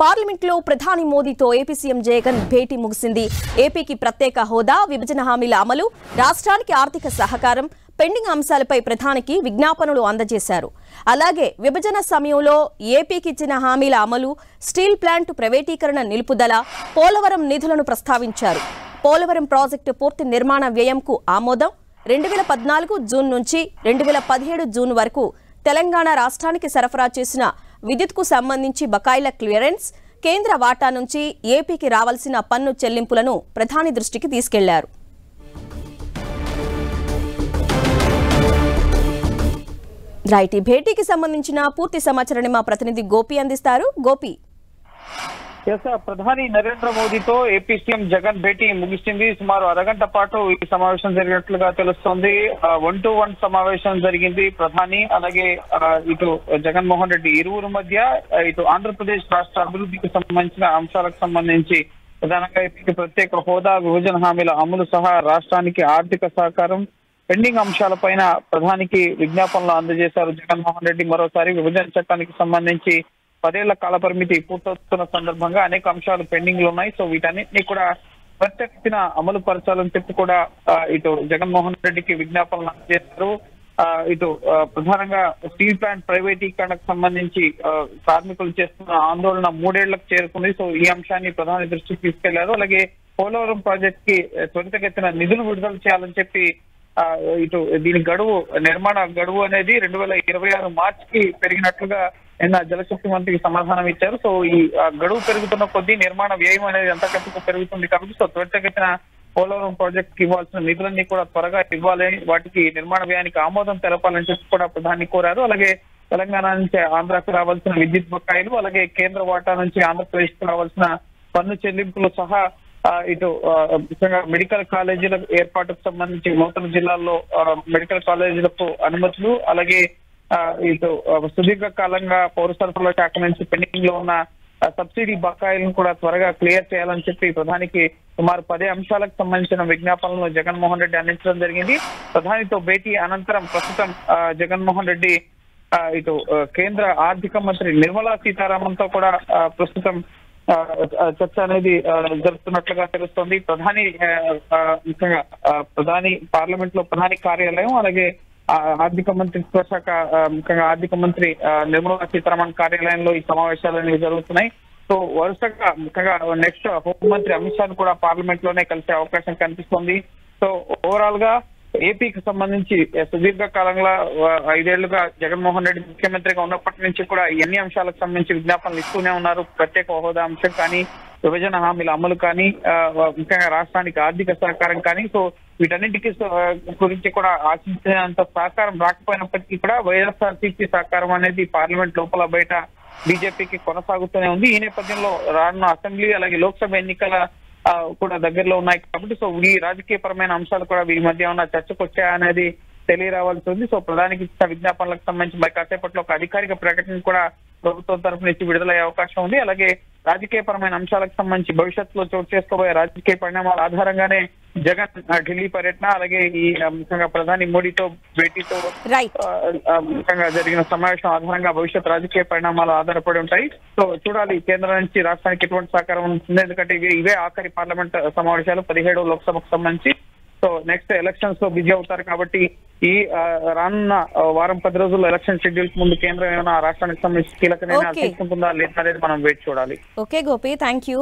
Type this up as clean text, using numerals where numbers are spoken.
పార్లమెంట్లో ప్రధాని మోదీతో ఏపీ సీఎం జగన్ భేటీ ముగిసింది. ఏపీకి ప్రత్యేక హోదా, విభజన హామీల అమలు, రాష్ట్రానికి ఆర్థిక సహకారం, పెండింగ్ అంశాలపై ప్రధానికి విజ్ఞాపనలు అందజేశారు. అలాగే విభజన సమయంలో ఏపీకి ఇచ్చిన హామీల అమలు, స్టీల్ ప్లాంట్ ప్రైవేటీకరణ నిలుపుదల, పోలవరం నిధులను ప్రస్తావించారు. పోలవరం ప్రాజెక్టు పూర్తి నిర్మాణ వ్యయంకు ఆమోదం, 2014 జూన్ నుంచి 2017 జూన్ వరకు తెలంగాణ రాష్ట్రానికి సరఫరా చేసిన విద్యుత్కు సంబంధించి బకాయిల క్లియరెన్స్, కేంద్ర వాటా నుంచి ఏపీకి రావాల్సిన పన్ను చెల్లింపులను ప్రధాని దృష్టికి తీసుకెళ్లారు. రైట్, ఈ భేటీకి సంబంధించిన పూర్తి సమాచారాన్ని మా ప్రతినిధి గోపి అందిస్తారు. గోపి, ప్రధాని నరేంద్ర మోదీతో ఏపీ సీఎం జగన్ భేటీ ముగిసింది. సుమారు అరగంట పాటు ఈ సమావేశం జరిగినట్లుగా తెలుస్తోంది. 1-to-1 సమావేశం జరిగింది. ప్రధాని అలాగే ఇటు జగన్మోహన్ రెడ్డి ఇరువురు మధ్య ఇటు ఆంధ్రప్రదేశ్ రాష్ట్ర అభివృద్ధికి సంబంధించిన అంశాలకు సంబంధించి ప్రధానంగా ఏపీకి ప్రత్యేక హోదా, విభజన హామీల అమలు సహా రాష్ట్రానికి ఆర్థిక సహకారం, పెండింగ్ అంశాలపైన ప్రధానికి విజ్ఞాపనలు అందజేశారు జగన్మోహన్ రెడ్డి. మరోసారి విభజన చట్టానికి సంబంధించి 10 ఏళ్ల కాల పరిమితి పూర్తవుతున్న సందర్భంగా అనేక అంశాలు పెండింగ్ లో ఉన్నాయి. సో వీటన్నిటిని కూడా ప్రత్యేకించిన అమలు పరచాలని చెప్పి కూడా ఇటు జగన్మోహన్ రెడ్డికి విజ్ఞాపనలు అందజేశారు. ఇటు ప్రధానంగా స్టీల్ ప్లాంట్ ప్రైవేటీకరణకు సంబంధించి కార్మికులు చేస్తున్న ఆందోళన 3 ఏళ్లకు చేరుకుంది. సో ఈ అంశాన్ని ప్రధాని దృష్టికి తీసుకెళ్లారు. అలాగే పోలవరం ప్రాజెక్ట్ కి త్వరితగతిన నిధులు విడుదల చేయాలని చెప్పి ఇటు దీని గడువు, నిర్మాణ గడువు అనేది 2026 మార్చికి పెరిగినట్లుగా నిన్న జలశక్తి మంత్రికి సమాధానం ఇచ్చారు. సో ఈ గడువు పెరుగుతున్న కొద్దీ నిర్మాణ వ్యయం అనేది అంతకంతకు పెరుగుతుంది కాబట్టి సో త్వరితగతిన పోలవరం ప్రాజెక్ట్ కి ఇవ్వాల్సిన నిధులన్నీ కూడా త్వరగా ఇవ్వాలని, వాటికి నిర్మాణ వ్యయానికి ఆమోదం తెలపాలని చెప్పి కూడా ప్రధాని కోరారు. అలాగే తెలంగాణ నుంచి ఆంధ్రాకు రావాల్సిన విద్యుత్ బకాయిలు, అలాగే కేంద్ర వాటా నుంచి ఆంధ్రప్రదేశ్ కు రావాల్సిన పన్ను చెల్లింపులు సహా ఇటు ముఖ్యంగా మెడికల్ కాలేజీల ఏర్పాటుకు సంబంధించి నూతన జిల్లాల్లో మెడికల్ కాలేజీలకు అనుమతులు, అలాగే ఇటు సుదీర్ఘ కాలంగా పౌర సరఫరాల శాఖ నుంచి పెండింగ్ లో ఉన్న సబ్సిడీ బకాయిలను కూడా త్వరగా క్లియర్ చేయాలని చెప్పి ప్రధానికి సుమారు 10 అంశాలకు సంబంధించిన విజ్ఞాపనలను జగన్మోహన్ రెడ్డి అందించడం జరిగింది. ప్రధానితో భేటీ అనంతరం ప్రస్తుతం జగన్మోహన్ రెడ్డి ఇటు కేంద్ర ఆర్థిక మంత్రి నిర్మలా సీతారామన్ తో కూడా ప్రస్తుతం చర్చ అనేది జరుపుతున్నట్లుగా తెలుస్తోంది. ప్రధాని ముఖ్యంగా ప్రధాని పార్లమెంట్ లో ప్రధాని కార్యాలయం, అలాగే ఆర్థిక మంత్రిత్వ శాఖ ముఖ్యంగా ఆర్థిక మంత్రి నిర్మలా సీతారామన్ కార్యాలయంలో ఈ సమావేశాలు అనేవి జరుగుతున్నాయి. సో వరుసగా ముఖ్యంగా నెక్స్ట్ హోంమంత్రి అమిత్ షాను కూడా పార్లమెంట్ లోనే కలిసే అవకాశం కనిపిస్తోంది. సో ఓవరాల్ గా ఏపీకి సంబంధించి సుదీర్ఘ కాలంగా 5 ఏళ్లుగా జగన్మోహన్ రెడ్డి ముఖ్యమంత్రిగా ఉన్నప్పటి నుంచి కూడా ఎన్ని అంశాలకు సంబంధించి విజ్ఞాపనలు ఇస్తూనే ఉన్నారు. ప్రత్యేక హోదా అంశం కానీ, విభజన హామీల అమలు కానీ, ముఖ్యంగా రాష్ట్రానికి ఆర్థిక సహకారం కానీ, సో వీటన్నింటికి గురించి కూడా ఆశించినంత సహకారం రాకపోయినప్పటికీ కూడా వైఎస్ఆర్సీపీ సహకారం అనేది పార్లమెంట్ లోపల బయట బీజేపీకి కొనసాగుతూనే ఉంది. ఈ నేపథ్యంలో రానున్న అసెంబ్లీ అలాగే లోక్సభ ఎన్నికల కూడా దగ్గరలో ఉన్నాయి కాబట్టి సో ఈ రాజకీయపరమైన అంశాలు కూడా వీరి మధ్య ఉన్న చర్చకు వచ్చాయనేది తెలియరావాల్సి ఉంది. సో ప్రధానికి ఇచ్చిన విజ్ఞాపనలకు సంబంధించి మరి కాసేపట్లో ఒక అధికారిక ప్రకటన కూడా ప్రభుత్వం తరఫు నుంచి విడుదలయ్యే అవకాశం ఉంది. అలాగే రాజకీయపరమైన అంశాలకు సంబంధించి భవిష్యత్తులో చోటు చేసుకోబోయే రాజకీయ పరిణామాల ఆధారంగానే జగన్ ఢిల్లీ పర్యటన, అలాగే ఈ ముఖ్యంగా ప్రధాని మోడీతో భేటీతో ముఖ్యంగా జరిగిన సమావేశం ఆధారంగా భవిష్యత్ రాజకీయ పరిణామాలు ఆధారపడి ఉంటాయి. సో చూడాలి కేంద్రం నుంచి రాష్ట్రానికి ఎటువంటి సహకారం ఉంటుంది. ఎందుకంటే ఇవే ఆఖరి పార్లమెంట్ సమావేశాలు 17వ లోక్సభకు సంబంధించి. సో నెక్స్ట్ ఎలక్షన్స్ లో బిజీ అవుతారు కాబట్టి ఈ రానున్న వారం 10 రోజుల్లో ఎలక్షన్ షెడ్యూల్ ముందు కేంద్రం ఏమైనా రాష్ట్రానికి సంబంధించి కీలక నిర్ణయాలు తీసుకుంటుందా లేదా అనేది మనం వేచి చూడాలి. Okay Gopi, thank you.